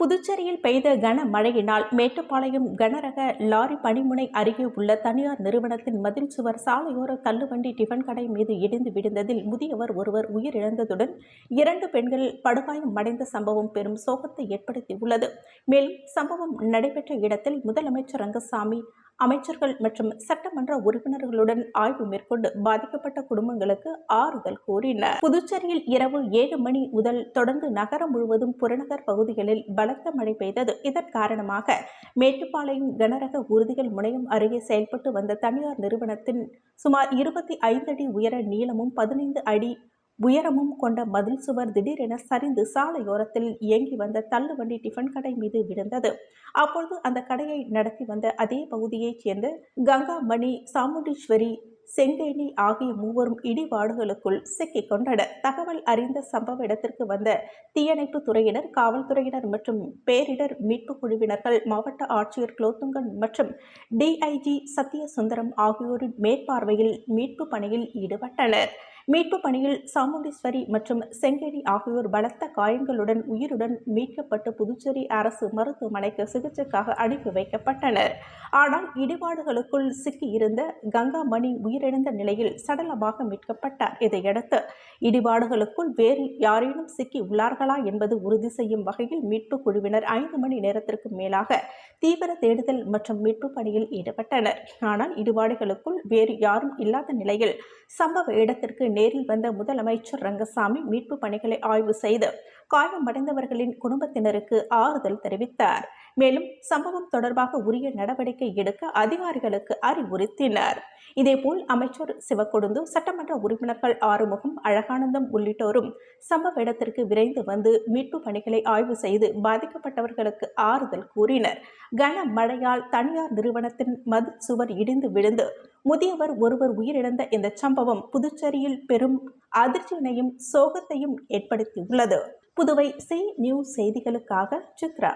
புதுச்சேரியில் பெய்த கனமழையினால் மேட்டுப்பாளையம் கனரக லாரி பணிமுனை அருகே உள்ள தனியார் நிறுவனத்தின் மதில் சுவர் சாலையோர தள்ளுவண்டி டிஃபன் கடை மீது இடிந்து விழுந்ததில் முதியவர் ஒருவர் உயிரிழந்ததுடன் 2 பெண்கள் படுகாயம் அடைந்த சம்பவம் பெரும் சோகத்தை ஏற்படுத்தியுள்ளது. மேலும் சம்பவம் நடைபெற்ற இடத்தில் முதலமைச்சர் ரங்கசாமி, அமைச்சர்கள் மற்றும் சட்டமன்ற உறுப்பினர்களுடன் ஆய்வு மேற்கொண்டு பாதிக்கப்பட்ட குடும்பங்களுக்கு ஆறுதல் கூறினர். புதுச்சேரியில் இரவு 7 மணி முதல் தொடர்ந்து நகரம் முழுவதும் புறநகர் பகுதிகளில் பலத்த மழை பெய்தது. இதன் காரணமாக மேட்டுப்பாளையம் கனரக ஊர்திகள் முனையம் அருகே செயல்பட்டு வந்த தனியார் நிறுவனத்தின் சுமார் 25 அடி உயர நீளமும் 15 அடி உயரமும் கொண்ட மதில் சுவர் திடீரென சரிந்து சாலையோரத்தில் இயங்கி வந்த தள்ளுவண்டி டிஃபன் கடை மீது விழுந்தது. அப்பொழுது அந்த கடையை நடத்தி வந்த அதே பகுதியைச் சேர்ந்த கங்காமணி, சாமுண்டீஸ்வரி, செங்கேணி ஆகிய மூவரும் இடிபாடுகளுக்குள் சிக்கிக் கொண்டனர். தகவல் அறிந்த சம்பவ இடத்திற்கு வந்த தீயணைப்பு துறையினர், காவல்துறையினர் மற்றும் பேரிடர் மீட்பு குழுவினர்கள் மாவட்ட ஆட்சியர் குலோத்துங்கன் மற்றும் டிஐஜி சத்யசுந்தரம் ஆகியோரின் மேற்பார்வையில் மீட்பு பணியில் ஈடுபட்டனர். மீட்பு பணியில் சாமுண்டீஸ்வரி மற்றும் செங்கேணி ஆகியோர் பலத்த காயங்களுடன் உயிருடன் மீட்கப்பட்டு புதுச்சேரி அரசு மருத்துவமனைக்கு சிகிச்சைக்காக அனுப்பி வைக்கப்பட்டனர். ஆனால் இடிபாடுகளுக்குள் சிக்கியிருந்த கங்காமணி உயிரிழந்த நிலையில் சடலமாக மீட்கப்பட்டார். இதையடுத்து இடிபாடுகளுக்குள் வேறு யாரேனும் சிக்கி உள்ளார்களா என்பது உறுதி செய்யும் வகையில் மீட்பு குழுவினர் 5 மணி நேரத்திற்கு மேலாக தீவிர தேடுதல் மற்றும் மீட்பு பணியில் ஈடுபட்டனர். ஆனால் இடிபாடுகளுக்குள் வேறு யாரும் இல்லாத நிலையில் சம்பவ இடத்திற்கு நேரில் வந்த முதலமைச்சர் ரங்கசாமி மீட்பு பணிகளை ஆய்வு செய்து காயமடைந்தவர்களின் குடும்பத்தினருக்கு ஆறுதல் தெரிவித்தார். மேலும் சம்பவம் தொடர்பாக உரிய நடவடிக்கை எடுக்க அதிகாரிகளுக்கு அறிவுறுத்தினர். இதேபோல் அமைச்சர் சிவக்கொழுந்து, சட்டமன்ற உறுப்பினர்கள் ஆறுமுகம், அழகானந்தம் உள்ளிட்டோரும் சம்பவ இடத்திற்கு விரைந்து வந்து மீட்பு பணிகளை ஆய்வு செய்து பாதிக்கப்பட்டவர்களுக்கு ஆறுதல் கூறினர். கனமழையால் தனியார் நிறுவனத்தின் மதில் சுவர் இடிந்து விழுந்து முதியவர் ஒருவர் உயிரிழந்த இந்த சம்பவம் புதுச்சேரியில் பெரும் அதிர்ச்சியினையும் சோகத்தையும் ஏற்படுத்தியுள்ளது. புதுவை சி நியூஸ் செய்திகளுக்காக சித்ரா.